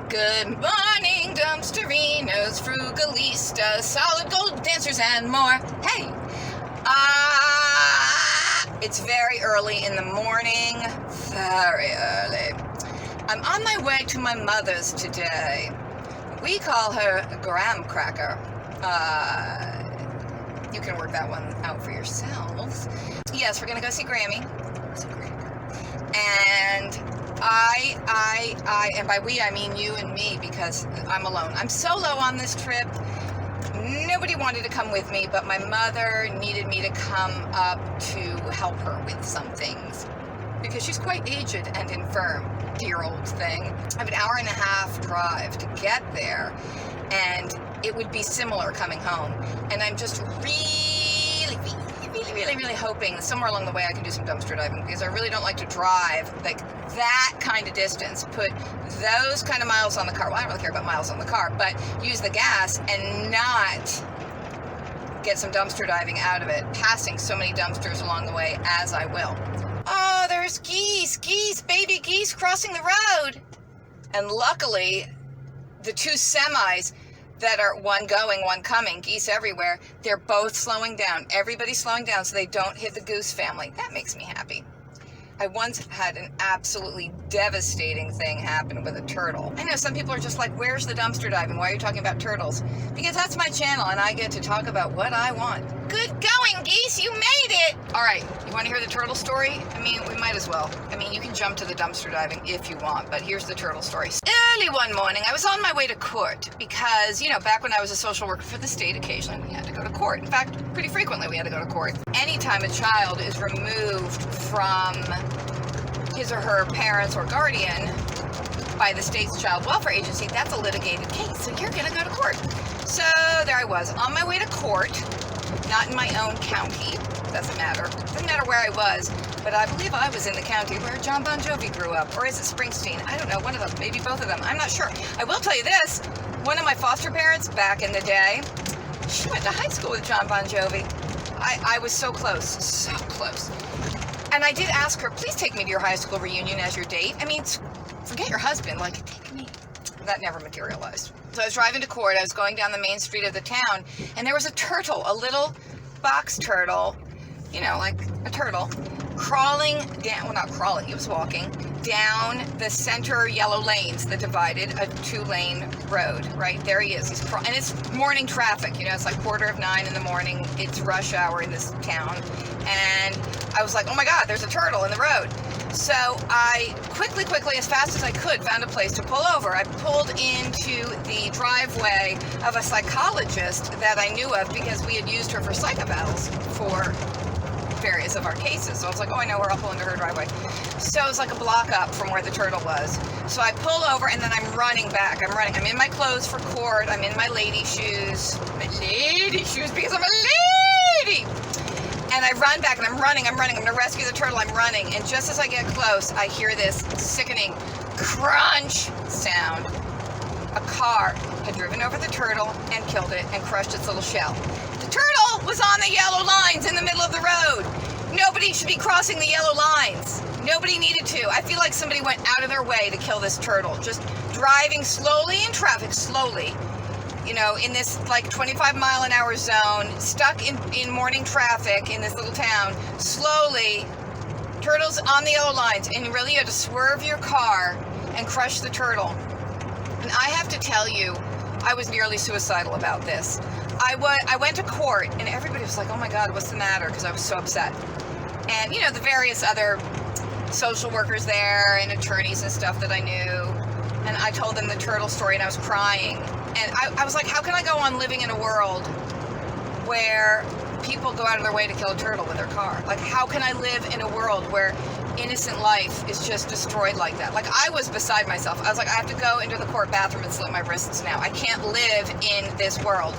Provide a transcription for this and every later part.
Good morning, dumpsterinos, frugalistas, solid gold dancers, and more. Hey, it's very early in the morning, very early. I'm on my way to my mother's today. We call her Graham Cracker. You can work that one out for yourselves. Yes, we're gonna go see Grammy. And and by we, I mean you and me, because I'm alone. I'm solo on this trip. Nobody wanted to come with me, but my mother needed me to come up to help her with some things, because she's quite aged and infirm, dear old thing. I have an hour and a half drive to get there, and it would be similar coming home. And I'm just really hoping that somewhere along the way I can do some dumpster diving, because I really don't like to drive like that kind of distance, put those kind of miles on the car. Well, I don't really care about miles on the car, but use the gas and not get some dumpster diving out of it, passing so many dumpsters along the way as I will. Oh, there's geese, baby geese crossing the road. And luckily, the two semis that are one going, one coming, geese everywhere, they're both slowing down. Everybody's slowing down so they don't hit the goose family. That makes me happy. I once had an absolutely devastating thing happen with a turtle. I know some people are just like, where's the dumpster diving? Why are you talking about turtles? Because that's my channel and I get to talk about what I want. Good going, geese, you made it! All right, you want to hear the turtle story? I mean, we might as well. I mean, you can jump to the dumpster diving if you want, but here's the turtle story. Early one morning, I was on my way to court because, you know, back when I was a social worker for the state, occasionally we had to go to court. In fact, pretty frequently we had to go to court. Anytime a child is removed from his or her parents or guardian by the state's child welfare agency, that's a litigated case, so you're gonna go to court. So there I was, on my way to court, not in my own county, doesn't matter where I was, but I believe I was in the county where John Bon Jovi grew up, or is it Springsteen? I don't know, one of them, maybe both of them, I'm not sure. I will tell you this, one of my foster parents back in the day, she went to high school with John Bon Jovi. I was so close. And I did ask her, please take me to your high school reunion as your date. I mean, forget your husband, like, take me. That never materialized. So I was driving to court, I was going down the main street of the town, and there was a turtle, a little box turtle, you know, like a turtle, crawling down, well, not crawling, he was walking down the center yellow lanes that divided a 2-lane road, right? There he is, and it's morning traffic, you know, it's like 8:45 in the morning, it's rush hour in this town, and I was like, oh my God, there's a turtle in the road. So I quickly, as fast as I could, found a place to pull over. I pulled into the driveway of a psychologist that I knew of because we had used her for psychobals for various of our cases. So I was like, oh, I know where I'll pull into her driveway. So it was like a block up from where the turtle was. So I pull over and then I'm running back. I'm in my clothes for court. I'm in my lady shoes. Because I'm a lady. And I run back and I'm running. I'm going to rescue the turtle. I'm running. And just as I get close, I hear this sickening crunch sound. A car had driven over the turtle and killed it and crushed its little shell. The turtle was on the yellow lines in the middle of the road. Nobody should be crossing the yellow lines. Nobody needed to. I feel like somebody went out of their way to kill this turtle. Just driving slowly in traffic, slowly. You know, in this like 25-mile-an-hour zone, stuck in morning traffic in this little town, slowly, turtles on the yellow lines, and really you had to swerve your car and crush the turtle. And I have to tell you, I was nearly suicidal about this. I went to court, and everybody was like, oh my God, what's the matter? Because I was so upset. And, you know, the various other social workers there and attorneys and stuff that I knew, and I told them the turtle story, and I was crying. And I was like, how can I go on living in a world where people go out of their way to kill a turtle with their car? Like, how can I live in a world where innocent life is just destroyed like that? Like, I was beside myself. I was like, I have to go into the court bathroom and slit my wrists now. I can't live in this world.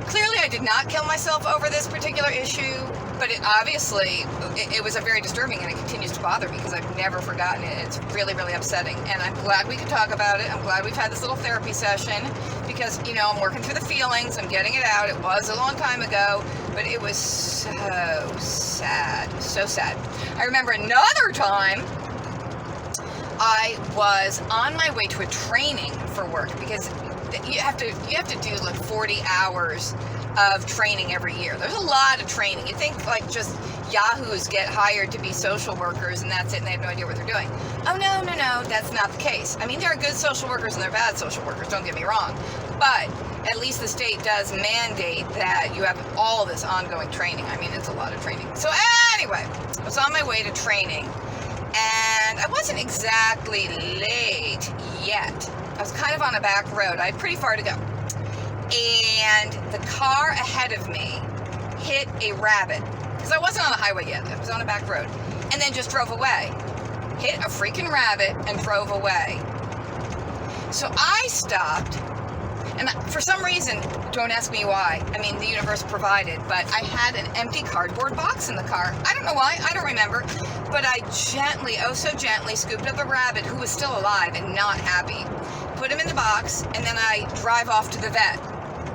Clearly, I did not kill myself over this particular issue, but it was a very disturbing, and it continues to bother me because I've never forgotten it. It's really upsetting, and I'm glad we could talk about it. I'm glad we've had this little therapy session because, you know, I'm working through the feelings. I'm getting it out. It was a long time ago, but it was so sad. I remember another time I was on my way to a training for work, because you have to do like 40 hours of training every year. There's a lot of training. You think like just yahoos get hired to be social workers and that's it, and they have no idea what they're doing. Oh no, that's not the case. I mean, there are good social workers and there are bad social workers, don't get me wrong, but at least the state does mandate that you have all this ongoing training. I mean, it's a lot of training. So anyway, I was on my way to training, and I wasn't exactly late yet. I was kind of on a back road. I had pretty far to go. And the car ahead of me hit a rabbit, because I wasn't on the highway yet. I was on a back road, and then just drove away. Hit a freaking rabbit and drove away. So I stopped, and for some reason, don't ask me why. I mean, the universe provided, but I had an empty cardboard box in the car. I don't know why, I don't remember, but I gently, oh so gently, scooped up a rabbit who was still alive and not happy, put him in the box, and then I drive off to the vet.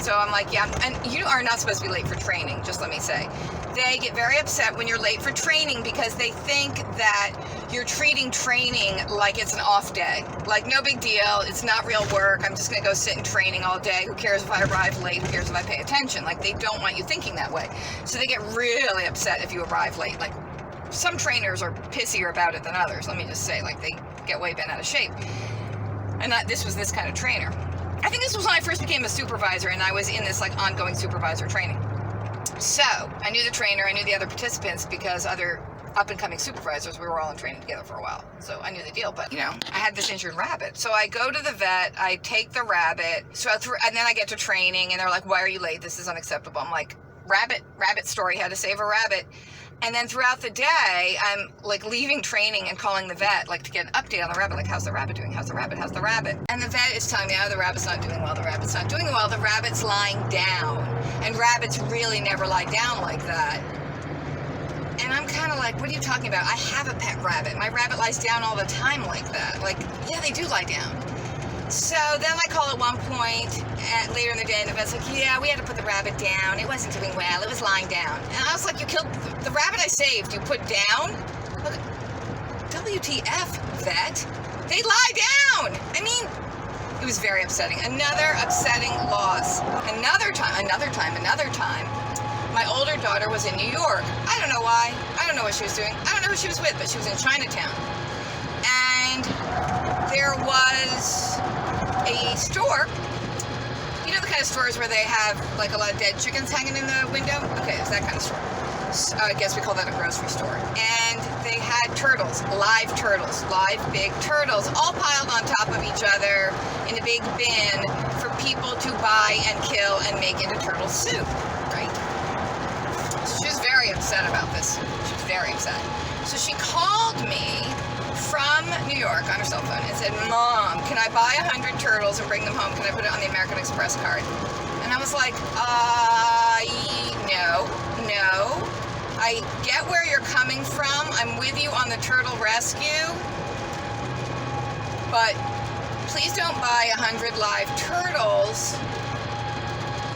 So I'm like, yeah, and you are not supposed to be late for training, just let me say. They get very upset when you're late for training because they think that you're treating training like it's an off day. Like, no big deal, it's not real work, I'm just gonna go sit in training all day, who cares if I arrive late, who cares if I pay attention? Like, they don't want you thinking that way. So they get really upset if you arrive late. Like, some trainers are pissier about it than others, let me just say. Like, they get way bent out of shape. And this was this kind of trainer. I think this was when I first became a supervisor, and I was in this like ongoing supervisor training. So I knew the trainer, I knew the other participants, because other up-and-coming supervisors, we were all in training together for a while. So I knew the deal, but I had this injured rabbit. So I go to the vet, I take the rabbit, and then I get to training, and they're like, why are you late? This is unacceptable. I'm like, rabbit story, had to save a rabbit. And then throughout the day, I'm like leaving training and calling the vet, like to get an update on the rabbit, like, how's the rabbit doing? How's the rabbit? How's the rabbit? And the vet is telling me, oh, the rabbit's not doing well. The rabbit's not doing well. The rabbit's lying down. And rabbits really never lie down like that. And I'm kind of like, what are you talking about? I have a pet rabbit. My rabbit lies down all the time like that. Like, yeah, they do lie down. So then I call at one point later in the day, and the vet's like, yeah, we had to put the rabbit down. It wasn't doing well. It was lying down. And I was like, you killed the rabbit I saved. You put down? Look, WTF, vet? They lie down. I mean, it was very upsetting. Another upsetting loss. Another time, my older daughter was in New York. I don't know why. I don't know what she was doing. I don't know who she was with, but she was in Chinatown. And there was a store, you know, the kind of stores where they have like a lot of dead chickens hanging in the window? Okay, it's that kind of store. So I guess we call that a grocery store. And they had turtles, live big turtles, all piled on top of each other in a big bin for people to buy and kill and make into turtle soup, right? So she was very upset about this. She was very upset. So she called me from New York on her cell phone and said, Mom, can I buy 100 turtles and bring them home? Can I put it on the American Express card? And I was like, no. I get where you're coming from. I'm with you on the turtle rescue. But please don't buy 100 live turtles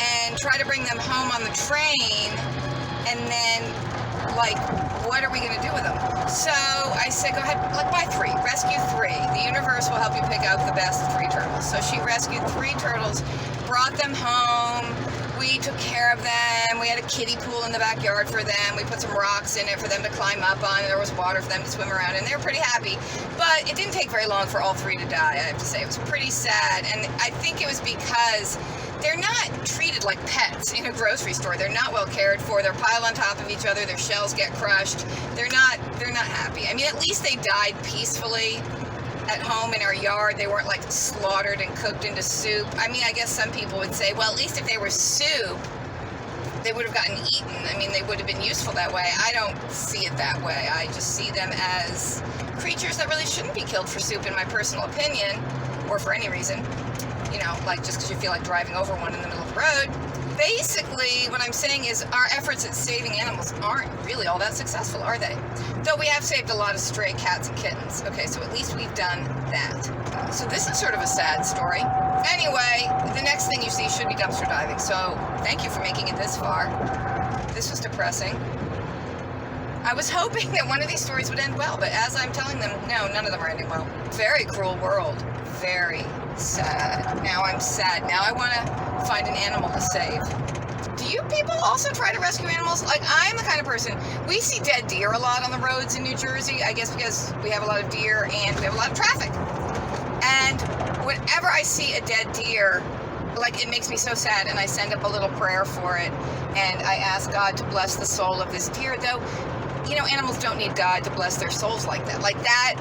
and try to bring them home on the train, and then, like, what are we going to do with them? So I said, go ahead, like, buy 3, rescue 3. The universe will help you pick out the best 3 turtles. So she rescued 3 turtles, brought them home. We took care of them. We had a kiddie pool in the backyard for them. We put some rocks in it for them to climb up on. There was water for them to swim around, and they were pretty happy. But it didn't take very long for all 3 to die, I have to say. It was pretty sad, and I think it was because they're not treated like pets in a grocery store. They're not well cared for. They're piled on top of each other. Their shells get crushed. They're not happy. I mean, at least they died peacefully at home in our yard. They weren't like slaughtered and cooked into soup. I mean, I guess some people would say, well, at least if they were soup, they would have gotten eaten. I mean, they would have been useful that way. I don't see it that way. I just see them as creatures that really shouldn't be killed for soup, in my personal opinion, or for any reason. You know, like just because you feel like driving over one in the middle of the road. Basically, what I'm saying is our efforts at saving animals aren't really all that successful, are they? Though we have saved a lot of stray cats and kittens. Okay, so at least we've done that. So this is sort of a sad story. Anyway, the next thing you see should be dumpster diving. So thank you for making it this far. This was depressing. I was hoping that one of these stories would end well, but as I'm telling them, no, none of them are ending well. Very cruel world. Very sad. Now I'm sad. Now I want to find an animal to save. Do you people also try to rescue animals? Like, I'm the kind of person, we see dead deer a lot on the roads in New Jersey, I guess because we have a lot of deer and we have a lot of traffic. And whenever I see a dead deer, like, it makes me so sad, and I send up a little prayer for it, and I ask God to bless the soul of this deer, though, you know, animals don't need God to bless their souls like that. Like that,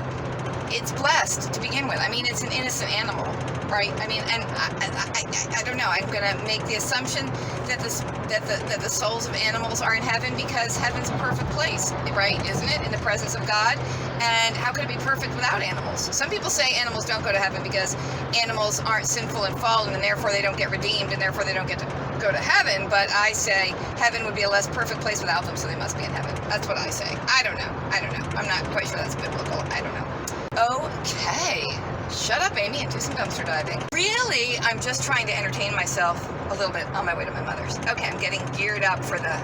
it's blessed to begin with. I mean, it's an innocent animal, right? I mean, and I don't know. I'm gonna make the assumption that the souls of animals are in heaven because heaven's a perfect place, right? Isn't it? In the presence of God. And how could it be perfect without animals? Some people say animals don't go to heaven because animals aren't sinful and fallen, and therefore they don't get redeemed, and therefore they don't get to go to heaven. But I say heaven would be a less perfect place without them, so they must be in heaven. That's what I say. I don't know. I'm not quite sure that's biblical. I don't know. Okay. Shut up, Amy, and do some dumpster diving. Really, I'm just trying to entertain myself a little bit on my way to my mother's. Okay, I'm getting geared up for the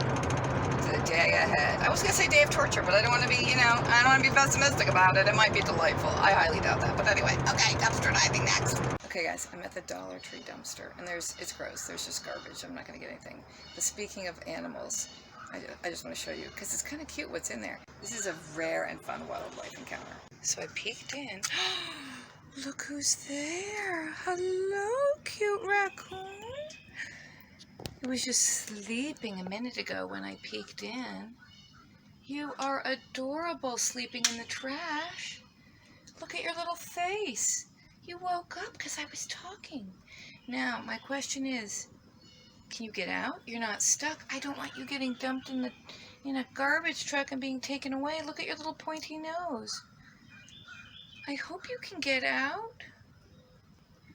day ahead. I was going to say day of torture, but I don't want to be, I don't want to be pessimistic about it. It might be delightful. I highly doubt that. But anyway, okay, dumpster diving next. Okay, guys, I'm at the Dollar Tree dumpster, and it's gross. There's just garbage. I'm not going to get anything. But speaking of animals, I just want to show you, because it's kind of cute what's in there. This is a rare and fun wildlife encounter. So I peeked in. Look who's there. Hello, cute raccoon. It was just sleeping a minute ago when I peeked in. You are adorable, sleeping in the trash. Look at your little face. You woke up because I was talking. Now, my question is, can you get out? You're not stuck. I don't want you getting dumped in a garbage truck and being taken away. Look at your little pointy nose. I hope you can get out.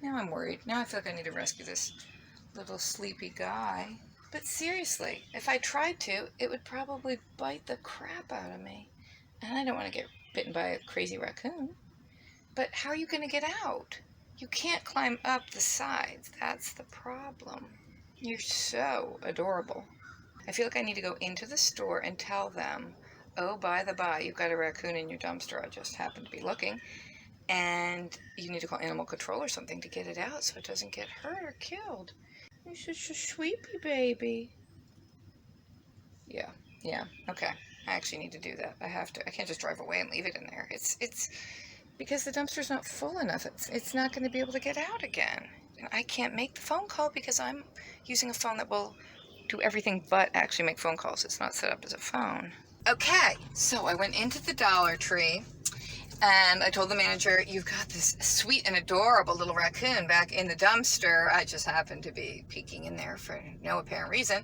Now I'm worried. Now I feel like I need to rescue this little sleepy guy. But seriously, if I tried to, it would probably bite the crap out of me. And I don't want to get bitten by a crazy raccoon. But how are you going to get out? You can't climb up the sides. That's the problem. You're so adorable. I feel like I need to go into the store and tell them, oh, by the by, you've got a raccoon in your dumpster. I just happened to be looking. And you need to call animal control or something to get it out so it doesn't get hurt or killed. You're such a sweetie baby. Yeah, okay. I actually need to do that. I have to. I can't just drive away and leave it in there. It's because the dumpster's not full enough. It's not going to be able to get out again. And I can't make the phone call because I'm using a phone that will do everything but actually make phone calls. It's not set up as a phone. Okay, so I went into the Dollar Tree and I told the manager, you've got this sweet and adorable little raccoon back in the dumpster. I just happened to be peeking in there for no apparent reason.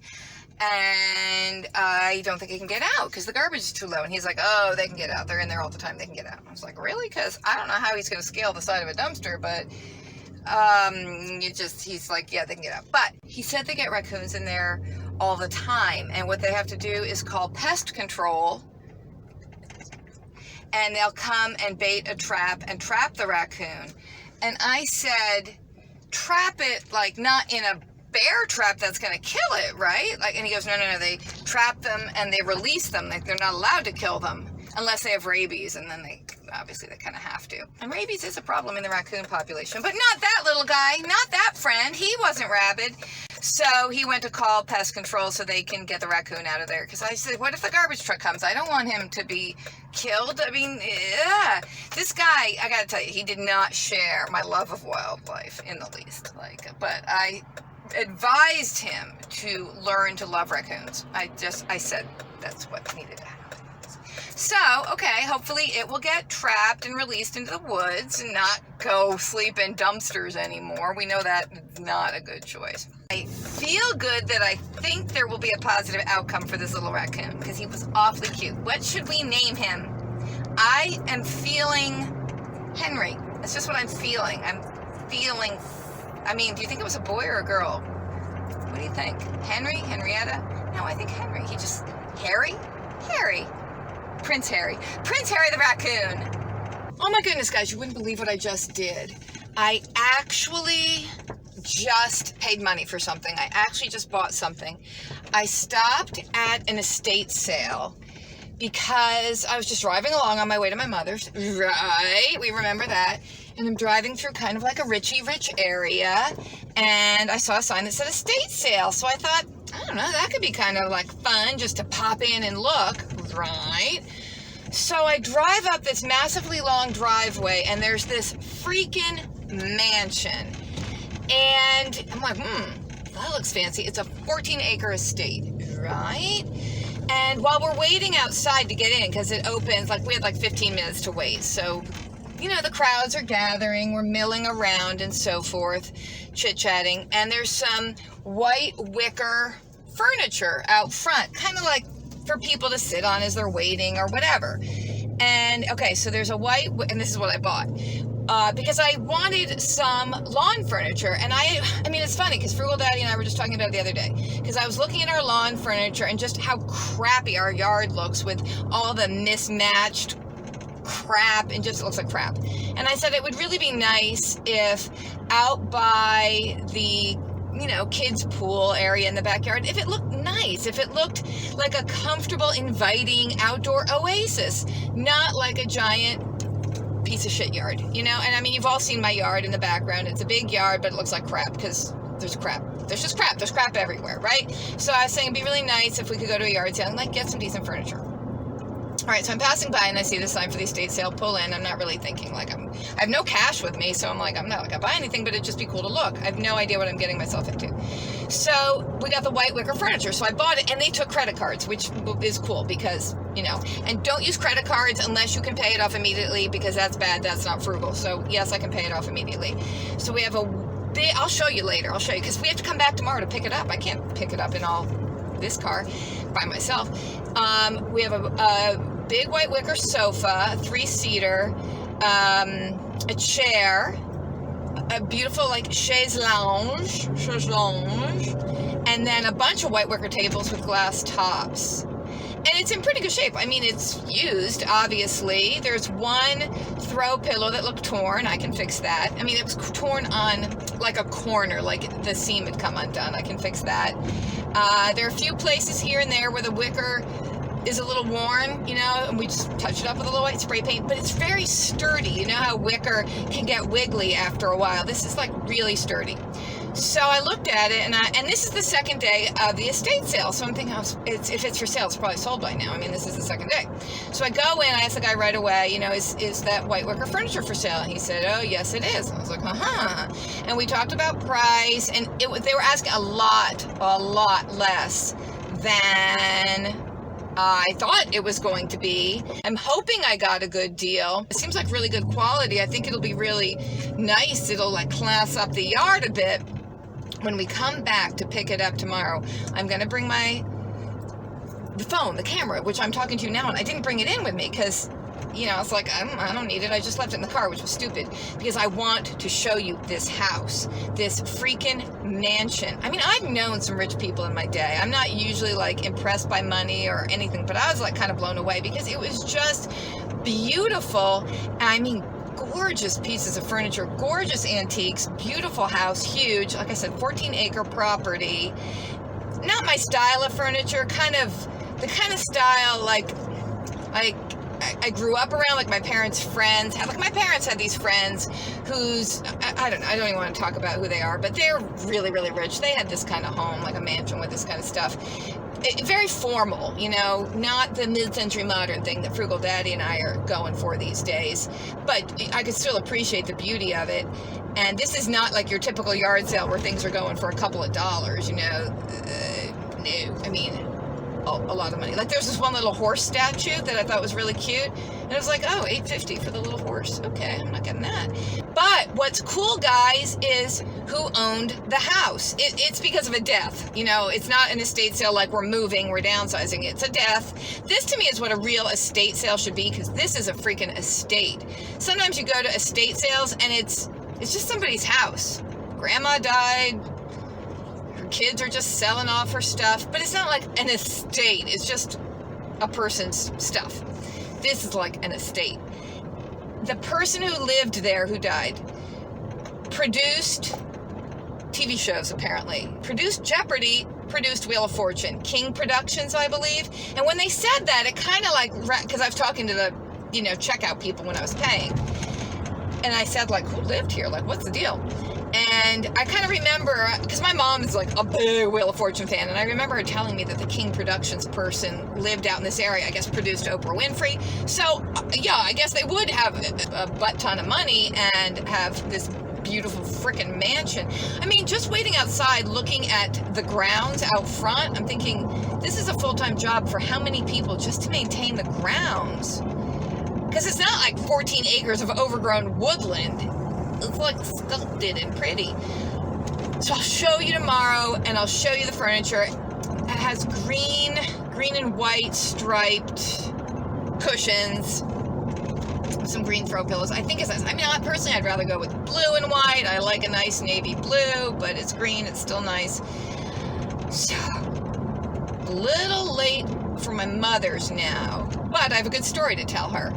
And I don't think I can get out because the garbage is too low. And he's like, oh, they can get out. They're in there all the time. They can get out. I was like, really? Because I don't know how he's going to scale the side of a dumpster, but he's like, yeah, they can get out. But he said they get raccoons in there all the time. And what they have to do is call pest control. And they'll come and bait a trap and trap the raccoon. And I said, trap it like not in a bear trap that's going to kill it, right? Like, and he goes, no, they trap them and they release them. Like, they're not allowed to kill them unless they have rabies, and then they kind of have to. And rabies is a problem in the raccoon population, but not that little guy, not that friend. He wasn't rabid. So he went to call pest control so they can get the raccoon out of there. Because I said, what if the garbage truck comes? I don't want him to be killed. I mean, this guy, I got to tell you, he did not share my love of wildlife in the least. But I advised him to learn to love raccoons. I said that's what needed to happen. So, okay, hopefully it will get trapped and released into the woods and not go sleep in dumpsters anymore. We know that's not a good choice. I feel good that I think there will be a positive outcome for this little raccoon because he was awfully cute. What should we name him? I am feeling Henry. That's just what I'm feeling. Do you think it was a boy or a girl? What do you think? Henry? Henrietta? No, I think Henry. Harry? Prince Harry the raccoon. Oh my goodness, guys, you wouldn't believe what I just did. I actually just paid money for something. I actually just bought something. I stopped at an estate sale because I was just driving along on my way to my mother's, right? We remember that. And I'm driving through kind of like a rich area, and I saw a sign that said estate sale. So I thought, I don't know, that could be kind of like fun just to pop in and look, right? So I drive up this massively long driveway, and there's this freaking mansion. And I'm like, that looks fancy. It's a 14-acre estate, right? And while we're waiting outside to get in, because it opens, like we had like 15 minutes to wait. So, you know, the crowds are gathering, we're milling around and so forth, chit-chatting. And there's some white wicker furniture out front, kind of like for people to sit on as they're waiting or whatever. And okay, so there's a white, and this is what I bought. Because I wanted some lawn furniture, and I mean, it's funny because Frugal Daddy and I were just talking about it the other day, because I was looking at our lawn furniture and just how crappy our yard looks with all the mismatched crap, and just it looks like crap. And I said it would really be nice if out by the, you know, kids pool area in the backyard, if it looked nice, if it looked like a comfortable, inviting outdoor oasis, not like a giant piece of shit yard, you know. And I mean, you've all seen my yard in the background. It's a big yard, but it looks like crap because there's crap. There's just crap. There's crap everywhere, right? So I was saying it'd be really nice if we could go to a yard sale and like get some decent furniture. All right, so I'm passing by and I see the sign for the estate sale. Pull in. I'm not really thinking like I have no cash with me, so I'm like, I'm not like I buy anything, but it'd just be cool to look. I have no idea what I'm getting myself into. So we got the white wicker furniture, so I bought it, and they took credit cards, which is cool because, you know, and don't use credit cards unless you can pay it off immediately, because that's bad. That's not frugal. So yes, I can pay it off immediately. So we have a big, I'll show you later. I'll show you because we have to come back tomorrow to pick it up. I can't pick it up in all this car by myself. We have a big white wicker sofa, 3-seater, a chair, a beautiful like chaise lounge, and then a bunch of white wicker tables with glass tops. And it's in pretty good shape. I mean, it's used, obviously. There's one throw pillow that looked torn. I can fix that. I mean, it was torn on like a corner, like the seam had come undone. I can fix that. There are a few places here and there where the wicker is a little worn, you know, and we just touch it up with a little white spray paint, but it's very sturdy. You know how wicker can get wiggly after a while. This is like really sturdy. So I looked at it, and this is the second day of the estate sale. So I'm thinking, if it's for sale, it's probably sold by now. I mean, this is the second day. So I go in, I asked the guy right away, you know, is that white wicker furniture for sale? And he said, oh, yes, it is. And I was like, And we talked about price, and they were asking a lot less than I thought it was going to be. I'm hoping I got a good deal. It seems like really good quality. I think it'll be really nice. It'll like class up the yard a bit. When we come back to pick it up tomorrow, I'm going to bring the phone, the camera, which I'm talking to you now, and I didn't bring it in with me because, you know, it's like, I don't need it. I just left it in the car, which was stupid, because I want to show you this house, this freaking mansion. I mean, I've known some rich people in my day. I'm not usually like impressed by money or anything, but I was like kind of blown away because it was just beautiful. I mean, gorgeous pieces of furniture, gorgeous antiques, beautiful house, huge. Like I said, 14-acre property. Not my style of furniture, the kind of style like I grew up around, like my parents' friends. Like my parents had these friends whose, I don't even want to talk about who they are, but they're really, really rich. They had this kind of home, like a mansion with this kind of stuff. Very formal, you know, not the mid-century modern thing that Frugal Daddy and I are going for these days. But I could still appreciate the beauty of it. And this is not like your typical yard sale where things are going for a couple of dollars, you know. No, I mean, a lot of money. Like there's this one little horse statue that I thought was really cute, and it was like, oh, $8.50 for the little horse. Okay, I'm not getting that. But what's cool, guys, is who owned the house. It's because of a death. You know, it's not an estate sale like we're moving, we're downsizing. It's a death. This to me is what a real estate sale should be, because this is a freaking estate. Sometimes you go to estate sales and it's just somebody's house. Grandma died. Kids are just selling off her stuff, but it's not like an estate. It's just a person's stuff. This is like an estate. The person who lived there, who died, produced TV shows, apparently. Produced Jeopardy produced Wheel of Fortune, King Productions, I believe. And when they said that, it kind of like, because I was talking to the, you know, checkout people when I was paying, and I said, like, who lived here? Like, what's the deal? And I kind of remember, because my mom is like a big Wheel of Fortune fan, and I remember her telling me that the King Productions person lived out in this area, I guess produced Oprah Winfrey. So, yeah, I guess they would have a butt ton of money and have this beautiful freaking mansion. I mean, just waiting outside looking at the grounds out front, I'm thinking, this is a full-time job for how many people just to maintain the grounds? Because it's not like 14 acres of overgrown woodland. It's like sculpted and pretty. So I'll show you tomorrow, and I'll show you the furniture. It has green and white striped cushions, some green throw pillows. I think it's nice. I mean, personally, I'd rather go with blue and white. I like a nice navy blue, but it's green. It's still nice. So, a little late for my mother's now, but I have a good story to tell her.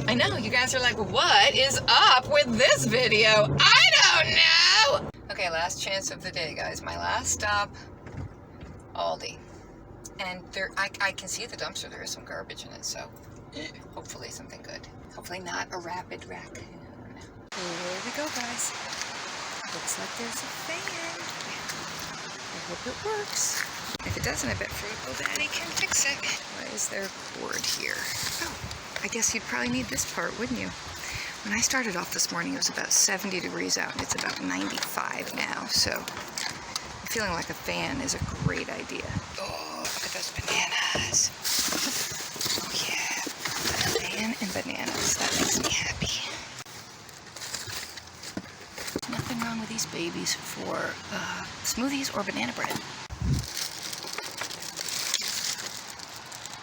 I know, you guys are like, what is up with this video? I don't know! Okay, last chance of the day, guys. My last stop, Aldi. And there, I can see the dumpster. There is some garbage in it, so hopefully something good. Hopefully not a rapid raccoon. Here we go, guys. Looks like there's a fan. I hope it works. If it doesn't, I bet Frugal Daddy can fix it. Why is there a cord here? Oh. I guess you'd probably need this part, wouldn't you? When I started off this morning, it was about 70 degrees out, and it's about 95 now, so I'm feeling like a fan is a great idea. Oh, look at those bananas. Oh, yeah. A fan and bananas. That makes me happy. Nothing wrong with these babies for smoothies or banana bread.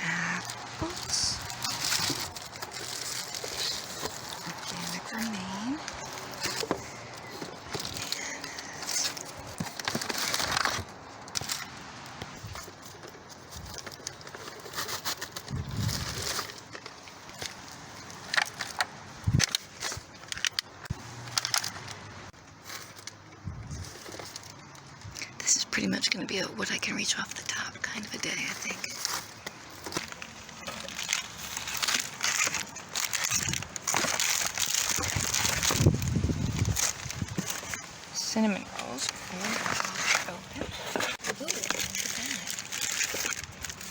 Apples. This is pretty much going to be a what I can reach off the top kind of a day, I think. Cinnamon rolls are open. Ooh, look at that.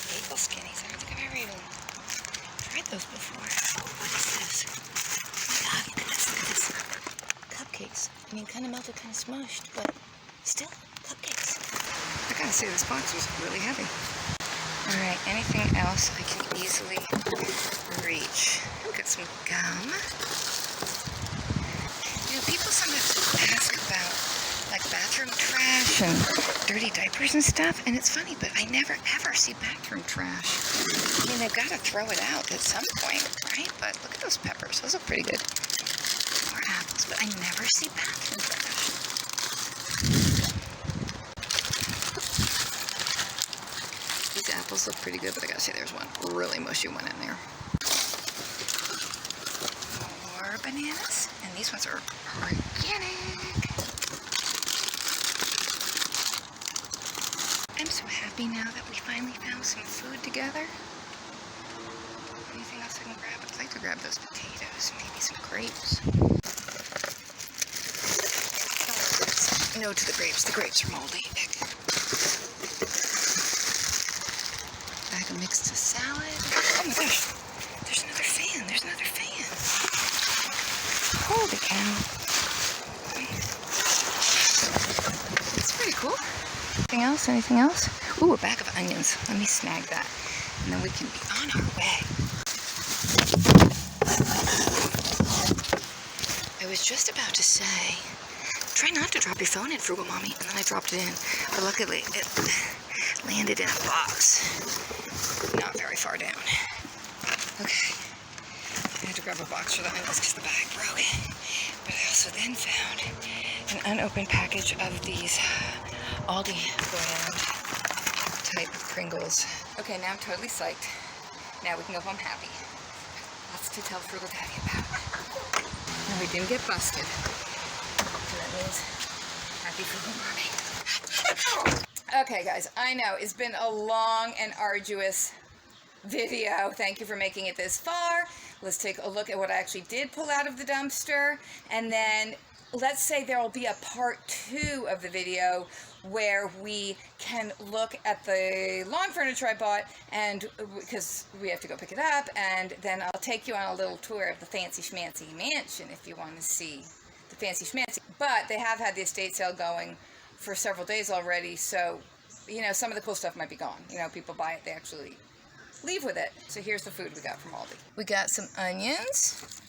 Bagel skinnies. I don't think I've ever even tried those before. What is this? Oh my god, look at this, look at this. Cupcakes. I mean, kind of melted, kind of smushed, but still cupcakes. I gotta say, this box was really heavy. Alright, anything else I can easily reach? We've got some gum. You know, people sometimes ask about like bathroom trash and dirty diapers and stuff, and it's funny, but I never ever see bathroom trash. I mean, they've got to throw it out at some point, right? But look at those peppers. Those look pretty good. More apples, but I never see bathroom trash. These apples look pretty good, but I gotta say there's one really mushy one in there. More bananas, and these ones are organic. I'm so happy now that we finally found some food together. Anything else I can grab? I'd like to grab those potatoes, maybe some grapes. No to the grapes. The grapes are moldy. Bag of mixed salad. Oh my gosh. There's another fan. There's another fan. Holy cow. That's pretty cool. Anything else? Anything else? Ooh, a bag of onions. Let me snag that. And then we can be on our way. I was just about to say, try not to drop your phone in, Frugal Mommy. And then I dropped it in. But luckily, it landed in a box. Not very far down. Okay. I had to grab a box for the onions because the bag broke. But I also then found an unopened package of these Aldi brand type Pringles. Okay, now I'm totally psyched. Now we can go home happy. Lots to tell Frugal Daddy about. And we didn't get busted. So that means happy Frugal Mommy. Okay, guys, I know it's been a long and arduous video. Thank you for making it this far. Let's take a look at what I actually did pull out of the dumpster, and then let's say there will be a part 2 of the video where we can look at the lawn furniture I bought, and because we have to go pick it up, and then I'll take you on a little tour of the fancy schmancy mansion if you want to see the fancy schmancy. But they have had the estate sale going for several days already, so you know, some of the cool stuff might be gone. You know, people buy it, they actually leave with it. So here's the food we got from Aldi. We got some onions.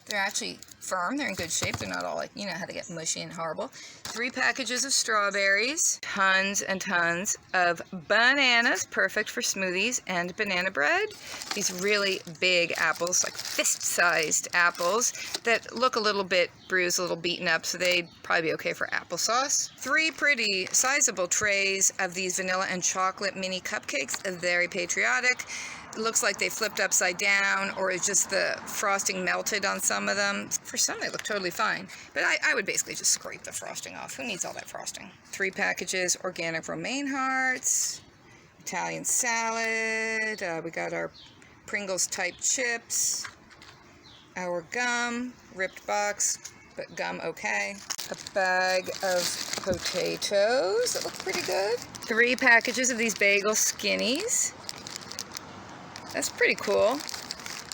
They're actually firm. They're in good shape. They're not all like, you know how they get mushy and horrible. 3 packages of strawberries. Tons and tons of bananas, perfect for smoothies, and banana bread. These really big apples, like fist-sized apples, that look a little bit bruised, a little beaten up, so they'd probably be okay for applesauce. 3 pretty sizable trays of these vanilla and chocolate mini cupcakes. Very patriotic. It looks like they flipped upside down, or it's just the frosting melted on some of them. For some, they look totally fine. But I would basically just scrape the frosting off. Who needs all that frosting? 3 packages organic romaine hearts, Italian salad. We got our Pringles type chips, our gum, ripped box, but gum okay. A bag of potatoes that look pretty good. 3 packages of these bagel skinnies. That's pretty cool,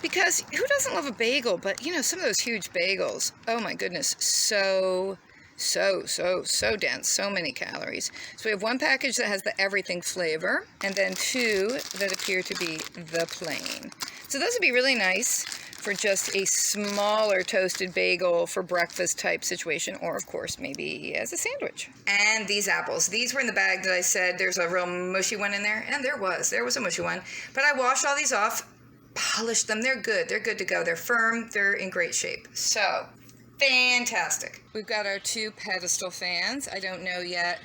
because who doesn't love a bagel? But you know, some of those huge bagels, oh my goodness, so dense, so many calories. So we have 1 package that has the everything flavor, and then 2 that appear to be the plain. So those would be really nice for just a smaller toasted bagel for breakfast type situation, or of course maybe as a sandwich. And these apples, these were in the bag that I said there's a real mushy one in there, and there was a mushy one, but I washed all these off, polished them. They're good to go. They're firm, they're in great shape. So fantastic. We've got our 2 pedestal fans. I don't know yet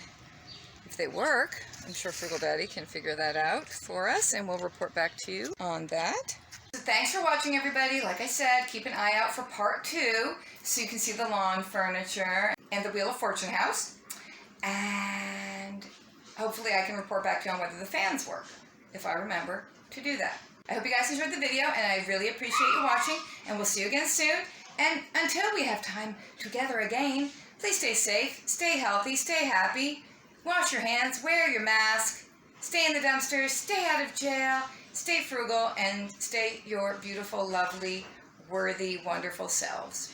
if they work. I'm sure Frugal Daddy can figure that out for us, and we'll report back to you on that. So thanks for watching, everybody. Like I said, keep an eye out for part 2 so you can see the lawn furniture and the Wheel of Fortune house. And hopefully I can report back to you on whether the fans work, if I remember to do that. I hope you guys enjoyed the video, and I really appreciate you watching, and we'll see you again soon. And until we have time together again, please stay safe, stay healthy, stay happy, wash your hands, wear your mask, stay in the dumpsters, stay out of jail, stay frugal, and stay your beautiful, lovely, worthy, wonderful selves.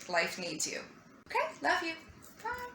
Life needs you. Okay? Love you. Bye.